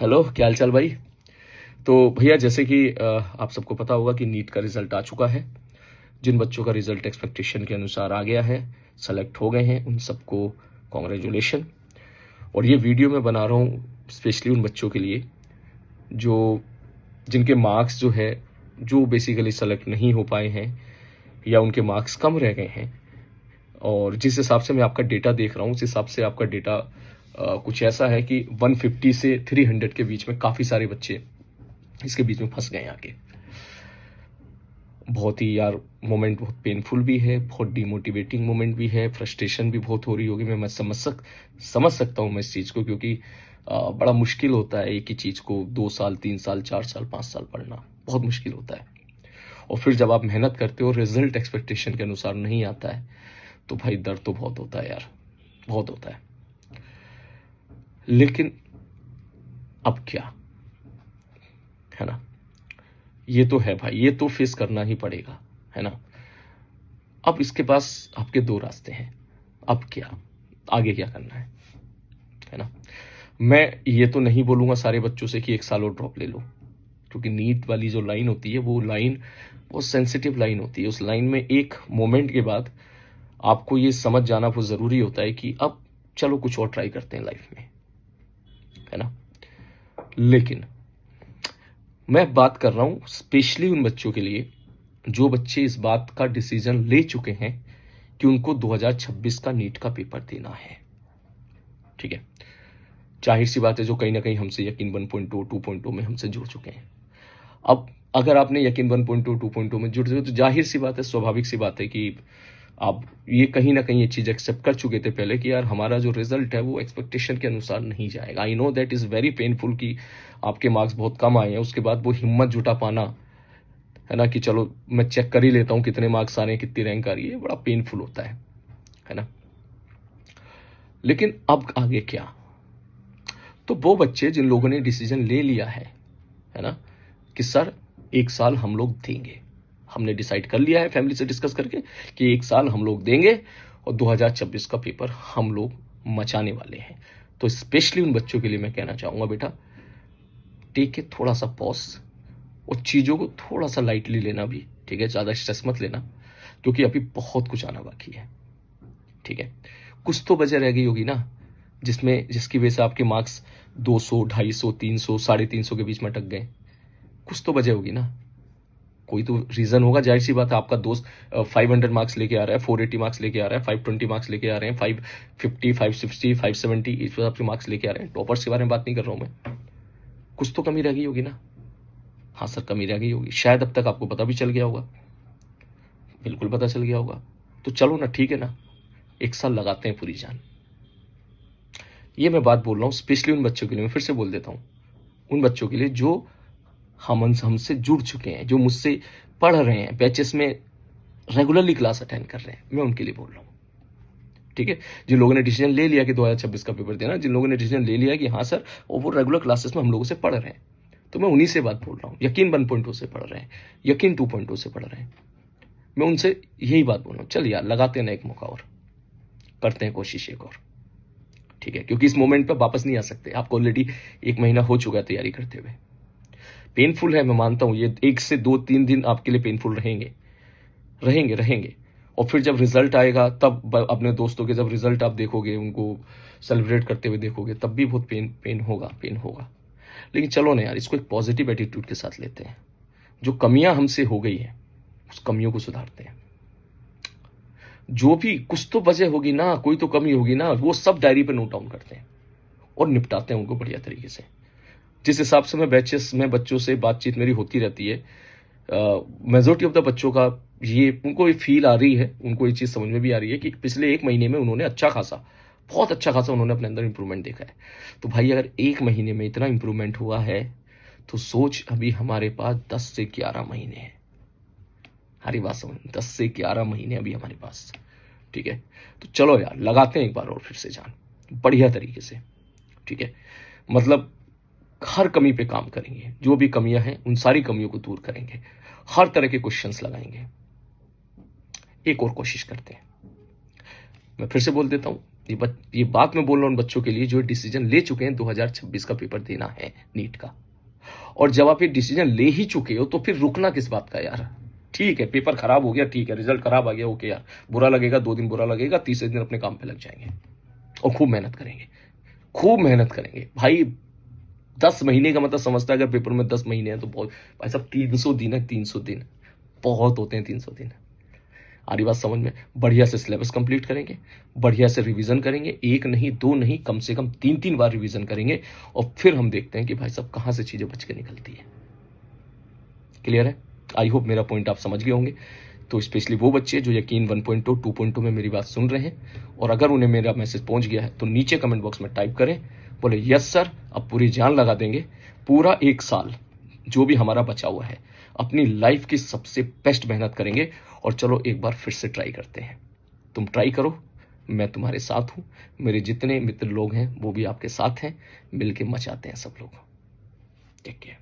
Hello, क्या हाल चाल भाई। तो भैया जैसे कि आप सबको पता होगा कि नीट का रिजल्ट आ चुका है। जिन बच्चों का रिजल्ट एक्सपेक्टेशन के अनुसार आ गया है, सेलेक्ट हो गए हैं, उन सबको कॉन्ग्रेचुलेशन। और ये वीडियो मैं बना रहा हूँ स्पेशली उन बच्चों के लिए जो जिनके मार्क्स जो है जो बेसिकली सेलेक्ट नहीं हो पाए हैं या उनके मार्क्स कम रह गए हैं। और जिस हिसाब से मैं आपका डेटा देख रहा हूँ उस हिसाब से आपका डेटा कुछ ऐसा है कि 150 से 300 के बीच में काफ़ी सारे बच्चे इसके बीच में फंस गए आके। बहुत ही यार मोमेंट बहुत पेनफुल भी है, बहुत डिमोटिवेटिंग मोमेंट भी है, फ्रस्ट्रेशन भी बहुत हो रही होगी। मैं समझ सकता हूँ मैं इस चीज़ को, क्योंकि बड़ा मुश्किल होता है एक ही चीज़ को 2 साल 3 साल 4 साल 5 साल पढ़ना, बहुत मुश्किल होता है। और फिर जब आप मेहनत करते हो, रिजल्ट एक्सपेक्टेशन के अनुसार नहीं आता है, तो भाई दर्द तो बहुत होता है यार, बहुत होता है। लेकिन अब क्या, है ना। ये तो है भाई, ये तो फेस करना ही पड़ेगा, है ना। अब इसके पास आपके दो रास्ते हैं। अब क्या, आगे क्या करना है ना। मैं ये तो नहीं बोलूंगा सारे बच्चों से कि 1 साल और ड्रॉप ले लो, क्योंकि नीट वाली जो लाइन होती है वो लाइन बहुत सेंसिटिव लाइन होती है। उस लाइन में एक मोमेंट के बाद आपको ये समझ जाना बहुत जरूरी होता है कि अब चलो कुछ और ट्राई करते हैं लाइफ में, है ना। लेकिन मैं बात कर रहा हूं स्पेशली उन बच्चों के लिए जो बच्चे इस बात का डिसीजन ले चुके हैं कि उनको 2026 का नीट का पेपर देना है। ठीक है, जाहिर सी बात है जो कहीं ना कहीं हमसे यकीन 1.2 2.2 में हमसे जुड़ चुके हैं। अब अगर आपने यकीन 1.2 2.2 में जुड़ चुके तो जाहिर सी बात है, स्वाभाविक सी बात है कि आप ये कहीं ना कहीं ये चीज एक्सेप्ट कर चुके थे पहले कि यार हमारा जो रिजल्ट है वो एक्सपेक्टेशन के अनुसार नहीं जाएगा। I know that is very painful कि आपके मार्क्स बहुत कम आए हैं, उसके बाद वो हिम्मत जुटा पाना, है ना, कि चलो मैं चेक कर ही लेता हूं कितने मार्क्स आ रहे हैं, कितनी रैंक आ रही है, बड़ा पेनफुल होता है ना। लेकिन अब आगे क्या। तो वो बच्चे जिन लोगों ने डिसीजन ले लिया है ना, कि सर 1 साल हम लोग देंगे, हमने डिसाइड कर लिया है फैमिली से डिस्कस करके कि 1 साल हम लोग देंगे और 2026 का पेपर हम लोग मचाने वाले हैं। तो स्पेशली उन बच्चों के लिए मैं कहना चाहूंगा, बेटा टेक के थोड़ा सा पॉज और चीजों को थोड़ा सा लाइटली लेना भी, ठीक है, ज्यादा स्ट्रेस मत लेना, क्योंकि अभी बहुत कुछ आना बाकी है। ठीक है, कुछ तो वजह रह गई होगी ना जिसकी वजह से आपके मार्क्स 200 250 300 350 के बीच में अटक गए। कुछ तो वजह होगी ना, कोई तो रीजन होगा। जाहिर सी बात है, आपका दोस्त 500 मार्क्स लेके आ रहा है, 480 मार्क्स लेके आ रहा है, 520 मार्क्स लेके आ रहे हैं, 550 560 570 इस हिसाब से मार्क्स लेके आ रहे हैं। टॉपर्स के बारे में बात नहीं कर रहा हूं मैं। कुछ तो कमी रह गई होगी ना। हाँ सर, कमी रह गई होगी, शायद अब तक आपको पता भी चल गया होगा, बिल्कुल पता चल गया होगा। तो चलो ना, ठीक है ना, 1 साल लगाते हैं पूरी जान। ये मैं बात बोल रहा हूं स्पेशली उन बच्चों के लिए, मैं फिर से बोल देता हूं, उन बच्चों के लिए जो हमसे जुड़ चुके हैं, जो मुझसे पढ़ रहे हैं, बैचेस में रेगुलरली क्लास अटेंड कर रहे हैं, मैं उनके लिए बोल रहा हूं। ठीक है, जिन लोगों ने डिसीजन ले लिया कि 2026 का पेपर देना, जिन लोगों ने डिसीजन ले लिया कि हाँ सर, और वो रेगुलर क्लासेस में हम लोगों से पढ़ रहे हैं, तो मैं उन्हीं से बात बोल रहा हूं। यकीन 1.2 से पढ़ रहे हैं, यकीन 2.2 से पढ़ रहे हैं, मैं उनसे यही बात बोल रहा हूं, चल यार लगाते हैं ना एक मौका और, करते हैं कोशिश एक और। ठीक है, क्योंकि इस मोमेंट पर वापस नहीं आ सकते। आपको ऑलरेडी 1 महीना हो चुका है तैयारी करते हुए। पेनफुल है, मैं मानता हूं, ये 1 से 2-3 दिन आपके लिए पेनफुल रहेंगे रहेंगे रहेंगे। और फिर जब रिजल्ट आएगा तब अपने दोस्तों के जब रिजल्ट आप देखोगे, उनको सेलिब्रेट करते हुए देखोगे, तब भी बहुत पेन होगा। लेकिन चलो ना यार, इसको एक पॉजिटिव एटीट्यूड के साथ लेते हैं। जो कमियां हमसे हो गई हैं उस कमियों को सुधारते हैं। जो भी कुछ तो वजह होगी ना, कोई तो कमी होगी ना, वो सब डायरी पे नोट डाउन करते हैं और निपटाते हैं उनको बढ़िया तरीके से। जिस हिसाब से मैं बैचेस में बच्चों से बातचीत मेरी होती रहती है, मेजोरिटी ऑफ द बच्चों का ये उनको ये फील आ रही है, उनको ये चीज समझ में भी आ रही है कि पिछले 1 महीने में उन्होंने बहुत अच्छा खासा उन्होंने अपने अंदर इंप्रूवमेंट देखा है। तो भाई अगर 1 महीने में इतना इंप्रूवमेंट हुआ है, तो सोच अभी हमारे पास 10 से 11 महीने हैं। हमारी बात समझ, 10 से 11 महीने अभी हमारे पास। ठीक है, तो चलो यार लगाते हैं एक बार और फिर से जान, बढ़िया तरीके से। ठीक है, मतलब हर कमी पे काम करेंगे, जो भी कमियां हैं उन सारी कमियों को दूर करेंगे, हर तरह के क्वेश्चंस लगाएंगे, एक और कोशिश करते हैं। मैं फिर से बोल देता हूं, ये बात मैं बोल रहा हूं उन बच्चों के लिए जो डिसीजन ले चुके हैं 2026 का पेपर देना है नीट का। और जब आप ये डिसीजन ले ही चुके हो तो फिर रुकना किस बात का यार। ठीक है, पेपर खराब हो गया, ठीक है, रिजल्ट खराब आ गया, ओके यार, बुरा लगेगा, 2 दिन बुरा लगेगा, तीसरे दिन अपने काम पे लग जाएंगे और खूब मेहनत करेंगे, खूब मेहनत करेंगे भाई। 10 महीने का मतलब समझता है, अगर पेपर में 10 महीने हैं तो बहुत भाई साहब 300 दिन है, 300 दिन बहुत होते हैं, 300 दिन। आ रही बात समझ में? बढ़िया से सिलेबस कंप्लीट करेंगे, बढ़िया से रिवीजन करेंगे, 1 नहीं 2 नहीं, कम से कम 3-3 बार रिवीजन करेंगे और फिर हम देखते हैं कि भाई साहब कहां से चीजें बच के निकलती है। क्लियर है? आई होप मेरा पॉइंट आप समझ गए होंगे। तो स्पेशली वो बच्चे जो यकीन 1.2 2.2 में मेरी बात सुन रहे हैं और अगर उन्हें मेरा मैसेज पहुंच गया है तो नीचे कमेंट बॉक्स में टाइप करें, बोले यस सर, अब पूरी जान लगा देंगे, पूरा 1 साल जो भी हमारा बचा हुआ है अपनी लाइफ की सबसे बेस्ट मेहनत करेंगे और चलो एक बार फिर से ट्राई करते हैं। तुम ट्राई करो, मैं तुम्हारे साथ हूं, मेरे जितने मित्र लोग हैं वो भी आपके साथ हैं, मिलके मचाते हैं सब लोग। Take care.